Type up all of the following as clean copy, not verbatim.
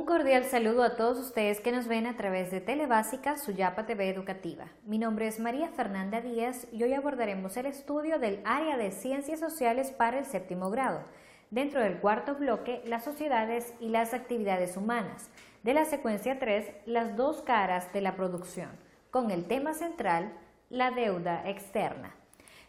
Un cordial saludo a todos ustedes que nos ven a través de Telebásica, Suyapa TV Educativa. Mi nombre es María Fernanda Díaz y hoy abordaremos el estudio del área de Ciencias Sociales para el séptimo grado, dentro del cuarto bloque, las sociedades y las actividades humanas, de la secuencia 3, las dos caras de la producción, con el tema central, la deuda externa.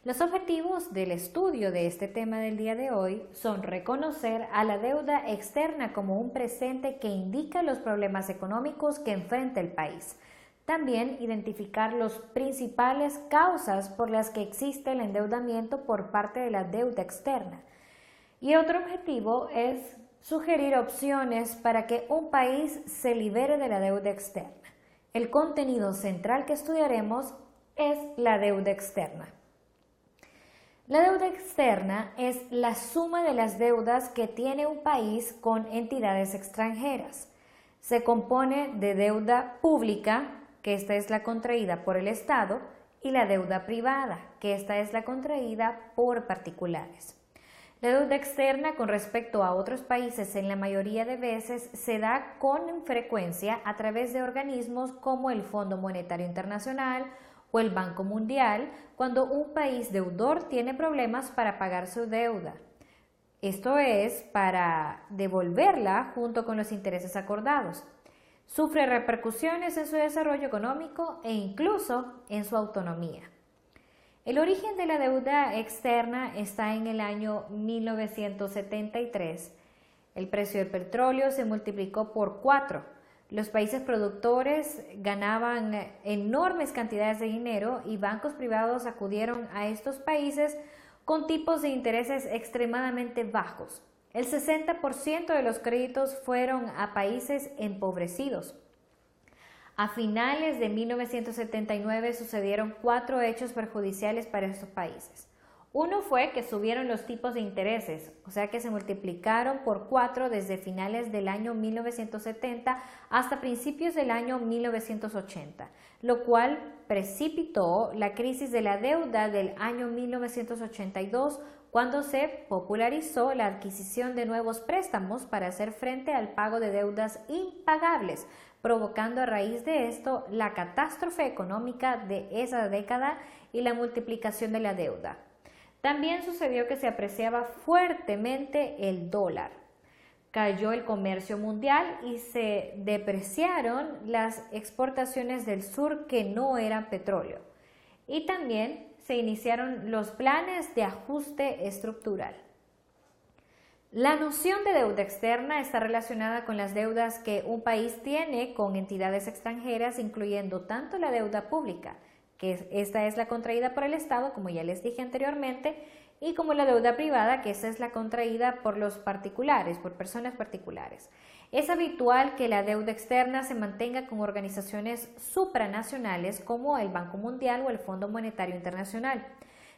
Los objetivos del estudio de este tema del día de hoy son reconocer a la deuda externa como un presente que indica los problemas económicos que enfrenta el país. También identificar las principales causas por las que existe el endeudamiento por parte de la deuda externa. Y otro objetivo es sugerir opciones para que un país se libere de la deuda externa. El contenido central que estudiaremos es la deuda externa. La deuda externa es la suma de las deudas que tiene un país con entidades extranjeras. Se compone de deuda pública, que esta es la contraída por el Estado, y la deuda privada, que esta es la contraída por particulares. La deuda externa con respecto a otros países en la mayoría de veces se da con frecuencia a través de organismos como el Fondo Monetario Internacional o el Banco Mundial, cuando un país deudor tiene problemas para pagar su deuda. Esto es, para devolverla junto con los intereses acordados. Sufre repercusiones en su desarrollo económico e incluso en su autonomía. El origen de la deuda externa está en el año 1973. El precio del petróleo se multiplicó por 4. Los países productores ganaban enormes cantidades de dinero y bancos privados acudieron a estos países con tipos de intereses extremadamente bajos. El 60% de los créditos fueron a países empobrecidos. A finales de 1979 sucedieron 4 hechos perjudiciales para estos países. Uno fue que subieron los tipos de intereses, o sea que se multiplicaron por 4 desde finales del año 1970 hasta principios del año 1980, lo cual precipitó la crisis de la deuda del año 1982, cuando se popularizó la adquisición de nuevos préstamos para hacer frente al pago de deudas impagables, provocando a raíz de esto la catástrofe económica de esa década y la multiplicación de la deuda. También sucedió que se apreciaba fuertemente el dólar. Cayó el comercio mundial y se depreciaron las exportaciones del sur que no eran petróleo. Y también se iniciaron los planes de ajuste estructural. La noción de deuda externa está relacionada con las deudas que un país tiene con entidades extranjeras, incluyendo tanto la deuda pública, que esta es la contraída por el Estado, como ya les dije anteriormente, y como la deuda privada, que esa es la contraída por los particulares, por personas particulares. Es habitual que la deuda externa se mantenga con organizaciones supranacionales como el Banco Mundial o el Fondo Monetario Internacional.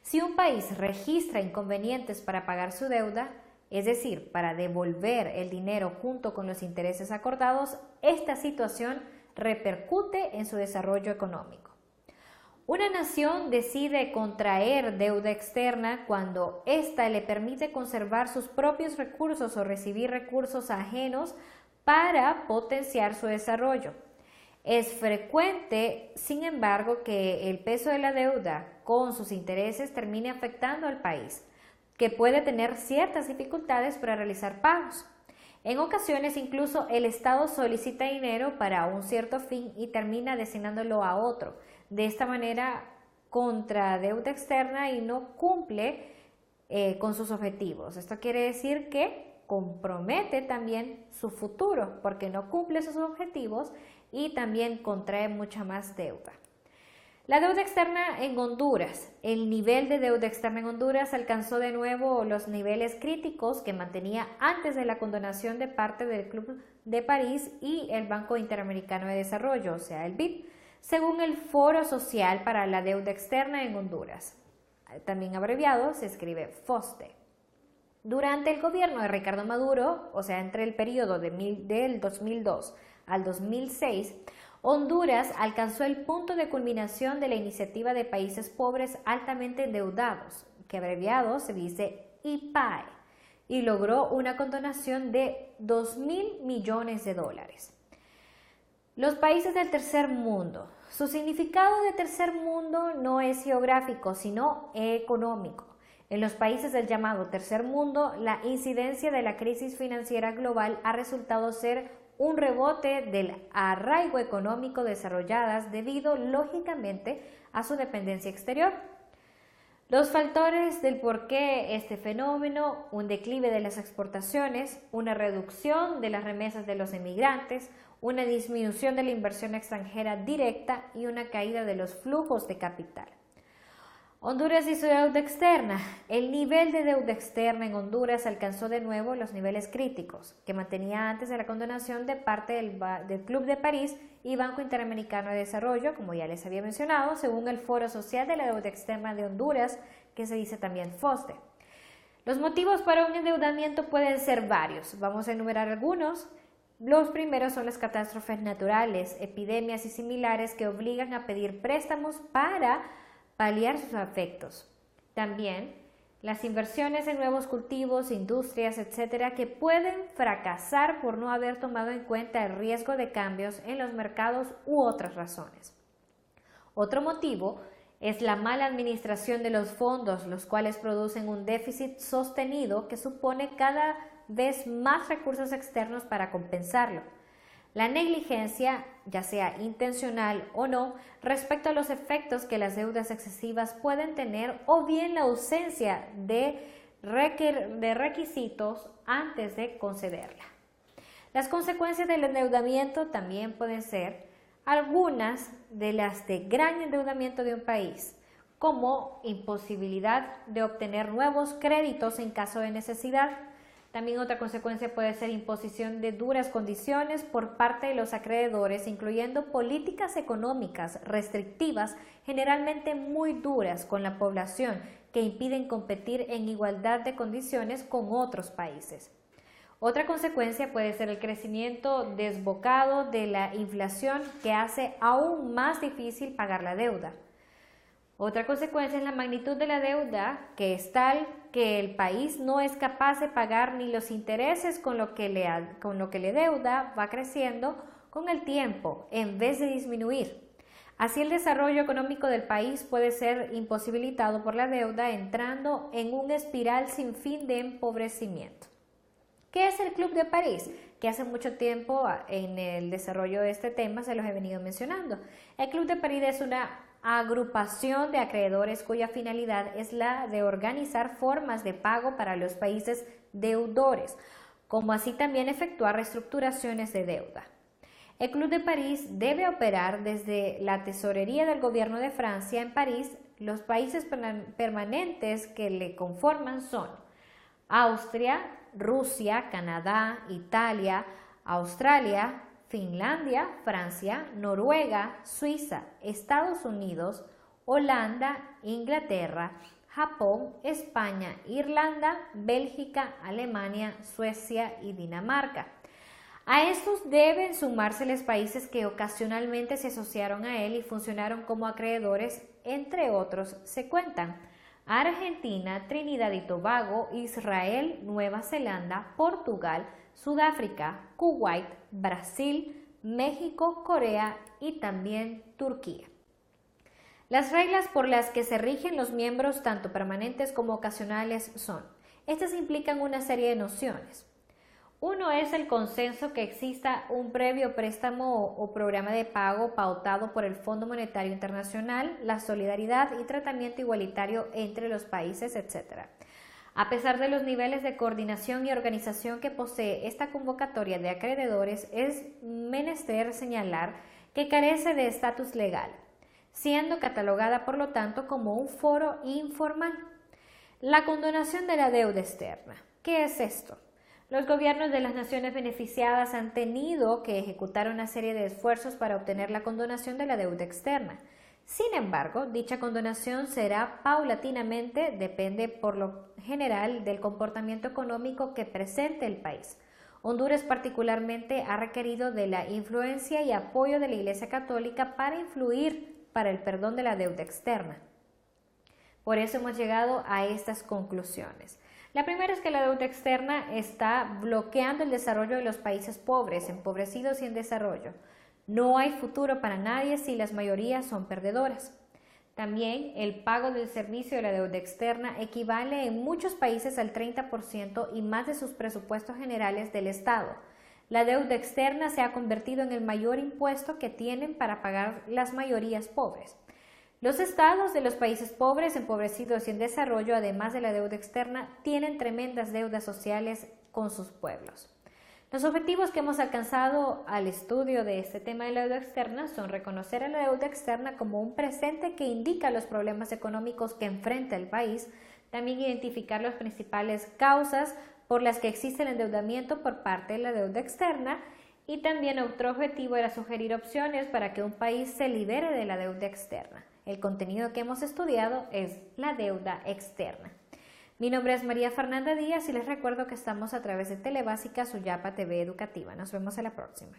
Si un país registra inconvenientes para pagar su deuda, es decir, para devolver el dinero junto con los intereses acordados, esta situación repercute en su desarrollo económico. Una nación decide contraer deuda externa cuando ésta le permite conservar sus propios recursos o recibir recursos ajenos para potenciar su desarrollo. Es frecuente, sin embargo, que el peso de la deuda con sus intereses termine afectando al país, que puede tener ciertas dificultades para realizar pagos. En ocasiones incluso el Estado solicita dinero para un cierto fin y termina designándolo a otro. De esta manera contra deuda externa y no cumple con sus objetivos. Esto quiere decir que compromete también su futuro porque no cumple sus objetivos y también contrae mucha más deuda. La deuda externa en Honduras. El nivel de deuda externa en Honduras alcanzó de nuevo los niveles críticos que mantenía antes de la condonación de parte del Club de París y el Banco Interamericano de Desarrollo, o sea, el BID, según el Foro Social para la Deuda Externa en Honduras. También abreviado se escribe FOSDE. Durante el gobierno de Ricardo Maduro, o sea, entre el periodo del 2002 al 2006, Honduras alcanzó el punto de culminación de la iniciativa de países pobres altamente endeudados, que abreviado se dice IPAE, y logró una condonación de 2.000 millones de dólares. Los países del tercer mundo. Su significado de tercer mundo no es geográfico, sino económico. En los países del llamado tercer mundo, la incidencia de la crisis financiera global ha resultado ser un rebote del arraigo económico desarrolladas debido, lógicamente, a su dependencia exterior. Los factores del por qué este fenómeno: un declive de las exportaciones, una reducción de las remesas de los emigrantes, una disminución de la inversión extranjera directa y una caída de los flujos de capital. Honduras y su deuda externa. El nivel de deuda externa en Honduras alcanzó de nuevo los niveles críticos que mantenía antes de la condonación de parte del Club de París y Banco Interamericano de Desarrollo, como ya les había mencionado, según el Foro Social de la Deuda Externa de Honduras, que se dice también FOSDE. Los motivos para un endeudamiento pueden ser varios. Vamos a enumerar algunos. Los primeros son las catástrofes naturales, epidemias y similares que obligan a pedir préstamos para paliar sus efectos. También las inversiones en nuevos cultivos, industrias, etcétera, que pueden fracasar por no haber tomado en cuenta el riesgo de cambios en los mercados u otras razones. Otro motivo es la mala administración de los fondos, los cuales producen un déficit sostenido que supone cada vez más recursos externos para compensarlo. La negligencia, ya sea intencional o no, respecto a los efectos que las deudas excesivas pueden tener, o bien la ausencia de requisitos antes de concederla. Las consecuencias del endeudamiento también pueden ser algunas de las de gran endeudamiento de un país, como imposibilidad de obtener nuevos créditos en caso de necesidad. También otra consecuencia puede ser imposición de duras condiciones por parte de los acreedores, incluyendo políticas económicas restrictivas, generalmente muy duras con la población, que impiden competir en igualdad de condiciones con otros países. Otra consecuencia puede ser el crecimiento desbocado de la inflación, que hace aún más difícil pagar la deuda. Otra consecuencia es la magnitud de la deuda, que es tal que el país no es capaz de pagar ni los intereses con lo que le deuda, va creciendo con el tiempo en vez de disminuir. Así, el desarrollo económico del país puede ser imposibilitado por la deuda, entrando en una espiral sin fin de empobrecimiento. ¿Qué es el Club de París? Que hace mucho tiempo en el desarrollo de este tema se los he venido mencionando. El Club de París es una agrupación de acreedores cuya finalidad es la de organizar formas de pago para los países deudores, como así también efectuar reestructuraciones de deuda. El Club de París debe operar desde la tesorería del gobierno de Francia en París. Los países permanentes que le conforman son Austria, Rusia, Canadá, Italia, Australia, Finlandia, Francia, Noruega, Suiza, Estados Unidos, Holanda, Inglaterra, Japón, España, Irlanda, Bélgica, Alemania, Suecia y Dinamarca. A estos deben sumarse los países que ocasionalmente se asociaron a él y funcionaron como acreedores, entre otros se cuentan Argentina, Trinidad y Tobago, Israel, Nueva Zelanda, Portugal, Sudáfrica, Kuwait, Brasil, México, Corea y también Turquía. Las reglas por las que se rigen los miembros, tanto permanentes como ocasionales, son: estas implican una serie de nociones. Uno es el consenso que exista un previo préstamo o programa de pago pautado por el Fondo Monetario Internacional, la solidaridad y tratamiento igualitario entre los países, etc. A pesar de los niveles de coordinación y organización que posee esta convocatoria de acreedores, es menester señalar que carece de estatus legal, siendo catalogada por lo tanto como un foro informal. La condonación de la deuda externa. ¿Qué es esto? Los gobiernos de las naciones beneficiadas han tenido que ejecutar una serie de esfuerzos para obtener la condonación de la deuda externa. Sin embargo, dicha condonación será paulatinamente, depende por lo general del comportamiento económico que presente el país. Honduras particularmente ha requerido de la influencia y apoyo de la Iglesia Católica para influir para el perdón de la deuda externa. Por eso hemos llegado a estas conclusiones. La primera es que la deuda externa está bloqueando el desarrollo de los países pobres, empobrecidos y en desarrollo. No hay futuro para nadie si las mayorías son perdedoras. También el pago del servicio de la deuda externa equivale en muchos países al 30% y más de sus presupuestos generales del Estado. La deuda externa se ha convertido en el mayor impuesto que tienen para pagar las mayorías pobres. Los estados de los países pobres, empobrecidos y en desarrollo, además de la deuda externa, tienen tremendas deudas sociales con sus pueblos. Los objetivos que hemos alcanzado al estudio de este tema de la deuda externa son reconocer a la deuda externa como un presente que indica los problemas económicos que enfrenta el país, también identificar las principales causas por las que existe el endeudamiento por parte de la deuda externa, y también otro objetivo era sugerir opciones para que un país se libere de la deuda externa. El contenido que hemos estudiado es la deuda externa. Mi nombre es María Fernanda Díaz y les recuerdo que estamos a través de Telebásica Suyapa TV Educativa. Nos vemos a la próxima.